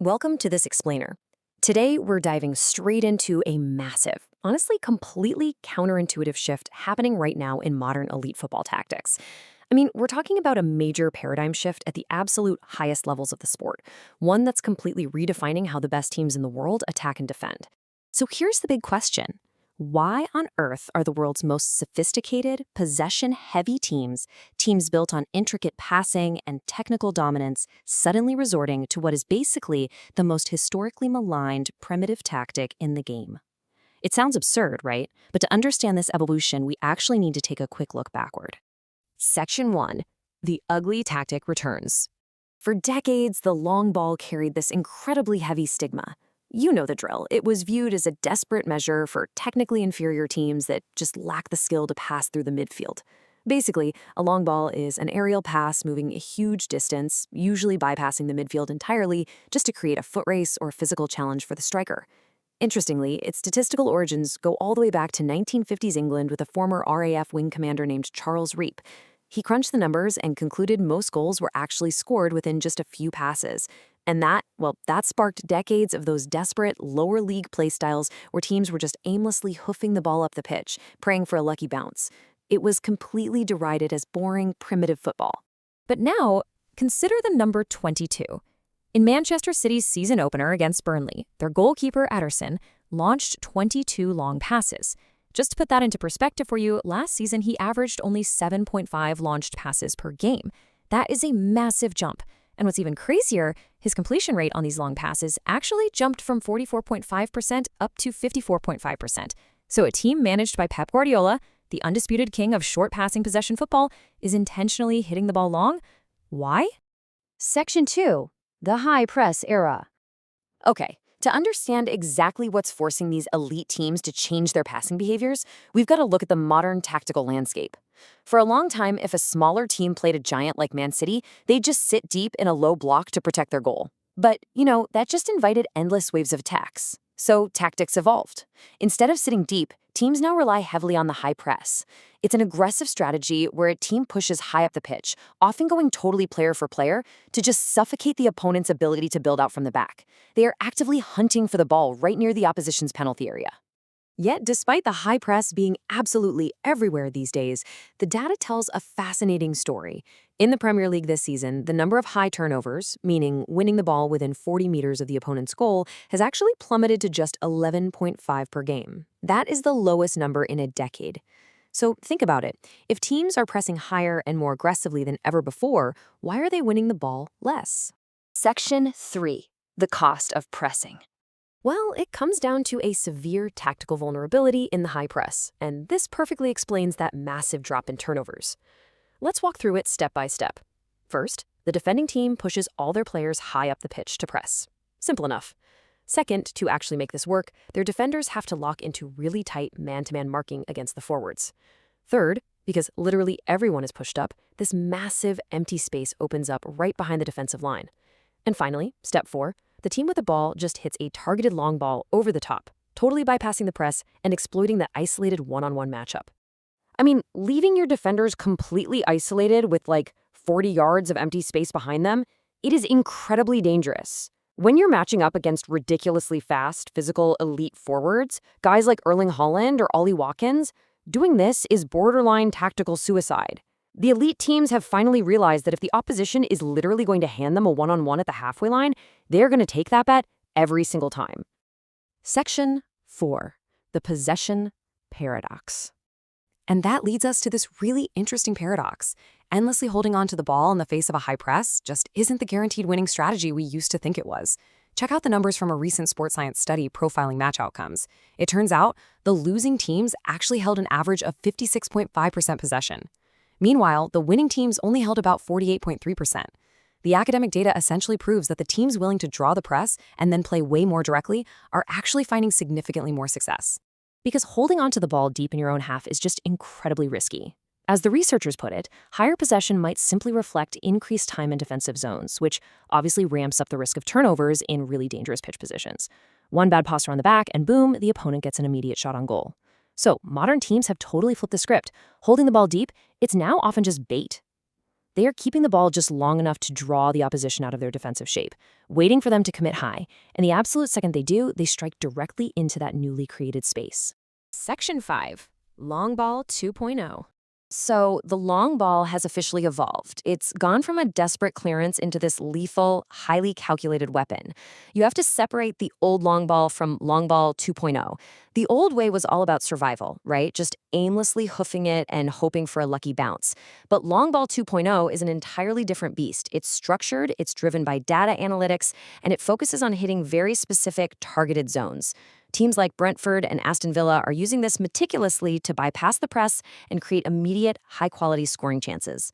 Welcome to this explainer. Today, we're diving straight into a massive, honestly completely counterintuitive shift happening right now in modern elite football tactics. We're talking about a major paradigm shift at the absolute highest levels of the sport, one that's completely redefining how the best teams in the world attack and defend. So here's the big question. Why on earth are the world's most sophisticated, possession-heavy teams built on intricate passing and technical dominance, suddenly resorting to what is basically the most historically maligned primitive tactic in the game? It sounds absurd, right? But to understand this evolution, we actually need to take a quick look backward. Section 1. The ugly tactic returns. For decades, the long ball carried this incredibly heavy stigma. You know the drill. It was viewed as a desperate measure for technically inferior teams that just lack the skill to pass through the midfield. Basically, a long ball is an aerial pass moving a huge distance, usually bypassing the midfield entirely, just to create a foot race or physical challenge for the striker. Interestingly, its statistical origins go all the way back to 1950s England with a former RAF wing commander named Charles Reap. He crunched the numbers and concluded most goals were actually scored within just a few passes. And that sparked decades of those desperate lower league play styles where teams were just aimlessly hoofing the ball up the pitch, praying for a lucky bounce. It was completely derided as boring, primitive football. But now, consider the number 22. In Manchester City's season opener against Burnley, their goalkeeper, Ederson, launched 22 long passes. Just to put that into perspective for you, last season he averaged only 7.5 launched passes per game. That is a massive jump. And what's even crazier, his completion rate on these long passes actually jumped from 44.5% up to 54.5%. So a team managed by Pep Guardiola, the undisputed king of short passing possession football, is intentionally hitting the ball long. Why? Section 2. The high press era. Okay, to understand exactly what's forcing these elite teams to change their passing behaviors, we've got to look at the modern tactical landscape. For a long time, if a smaller team played a giant like Man City, they'd just sit deep in a low block to protect their goal. But, that just invited endless waves of attacks. So tactics evolved. Instead of sitting deep, teams now rely heavily on the high press. It's an aggressive strategy where a team pushes high up the pitch, often going totally player for player, to just suffocate the opponent's ability to build out from the back. They are actively hunting for the ball right near the opposition's penalty area. Yet, despite the high press being absolutely everywhere these days, the data tells a fascinating story. In the Premier League this season, the number of high turnovers, meaning winning the ball within 40 meters of the opponent's goal, has actually plummeted to just 11.5 per game. That is the lowest number in a decade. So think about it. If teams are pressing higher and more aggressively than ever before, why are they winning the ball less? Section 3. The cost of pressing. Well, it comes down to a severe tactical vulnerability in the high press, and this perfectly explains that massive drop in turnovers. Let's walk through it step by step. First, the defending team pushes all their players high up the pitch to press. Simple enough. Second, to actually make this work, their defenders have to lock into really tight man-to-man marking against the forwards. Third, because literally everyone is pushed up, this massive empty space opens up right behind the defensive line. And finally, step 4, the team with the ball just hits a targeted long ball over the top, totally bypassing the press and exploiting the isolated one-on-one matchup. Leaving your defenders completely isolated with 40 yards of empty space behind them, it is incredibly dangerous. When you're matching up against ridiculously fast, physical, elite forwards, guys like Erling Haaland or Ollie Watkins, doing this is borderline tactical suicide. The elite teams have finally realized that if the opposition is literally going to hand them a one-on-one at the halfway line, they're going to take that bet every single time. Section 4. The possession paradox. And that leads us to this really interesting paradox. Endlessly holding on to the ball in the face of a high press just isn't the guaranteed winning strategy we used to think it was. Check out the numbers from a recent sports science study profiling match outcomes. It turns out the losing teams actually held an average of 56.5% possession. Meanwhile, the winning teams only held about 48.3%. The academic data essentially proves that the teams willing to draw the press and then play way more directly are actually finding significantly more success. Because holding onto the ball deep in your own half is just incredibly risky. As the researchers put it, higher possession might simply reflect increased time in defensive zones, which obviously ramps up the risk of turnovers in really dangerous pitch positions. One bad posture on the back, and boom, the opponent gets an immediate shot on goal. So modern teams have totally flipped the script. Holding the ball deep, it's now often just bait. They are keeping the ball just long enough to draw the opposition out of their defensive shape, waiting for them to commit high, and the absolute second they do, they strike directly into that newly created space. Section 5. Long Ball 2.0. So the long ball has officially evolved. It's gone from a desperate clearance into this lethal, highly calculated weapon. You have to separate the old long ball from long ball 2.0. The old way was all about survival, right? Just aimlessly hoofing it and hoping for a lucky bounce. But long ball 2.0 is an entirely different beast. It's structured, it's driven by data analytics, and it focuses on hitting very specific targeted zones. Teams like Brentford and Aston Villa are using this meticulously to bypass the press and create immediate, high-quality scoring chances.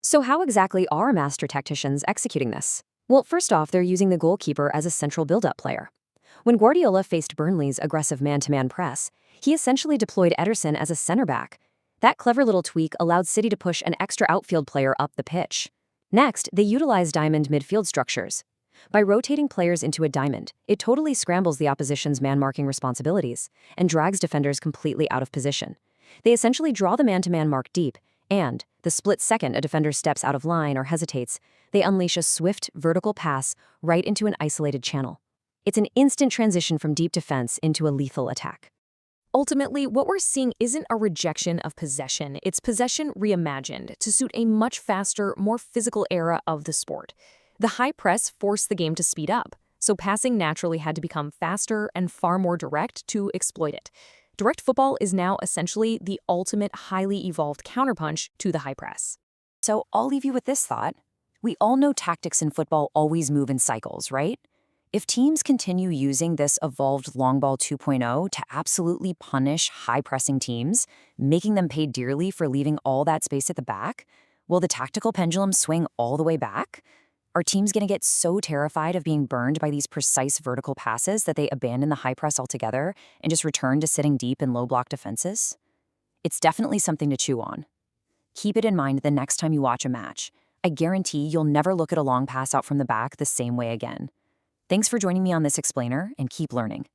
So how exactly are master tacticians executing this? Well, first off, they're using the goalkeeper as a central build-up player. When Guardiola faced Burnley's aggressive man-to-man press, he essentially deployed Ederson as a center back. That clever little tweak allowed City to push an extra outfield player up the pitch. Next, they utilized diamond midfield structures. By rotating players into a diamond, it totally scrambles the opposition's man-marking responsibilities and drags defenders completely out of position. They essentially draw the man-to-man mark deep, and, the split second a defender steps out of line or hesitates, they unleash a swift, vertical pass right into an isolated channel. It's an instant transition from deep defense into a lethal attack. Ultimately, what we're seeing isn't a rejection of possession. It's possession reimagined to suit a much faster, more physical era of the sport. The high press forced the game to speed up, so passing naturally had to become faster and far more direct to exploit it. Direct football is now essentially the ultimate highly evolved counterpunch to the high press. So I'll leave you with this thought. We all know tactics in football always move in cycles, right? If teams continue using this evolved long ball 2.0 to absolutely punish high-pressing teams, making them pay dearly for leaving all that space at the back, will the tactical pendulum swing all the way back? Are teams going to get so terrified of being burned by these precise vertical passes that they abandon the high press altogether and just return to sitting deep in low-block defenses? It's definitely something to chew on. Keep it in mind the next time you watch a match. I guarantee you'll never look at a long pass out from the back the same way again. Thanks for joining me on this explainer, and keep learning.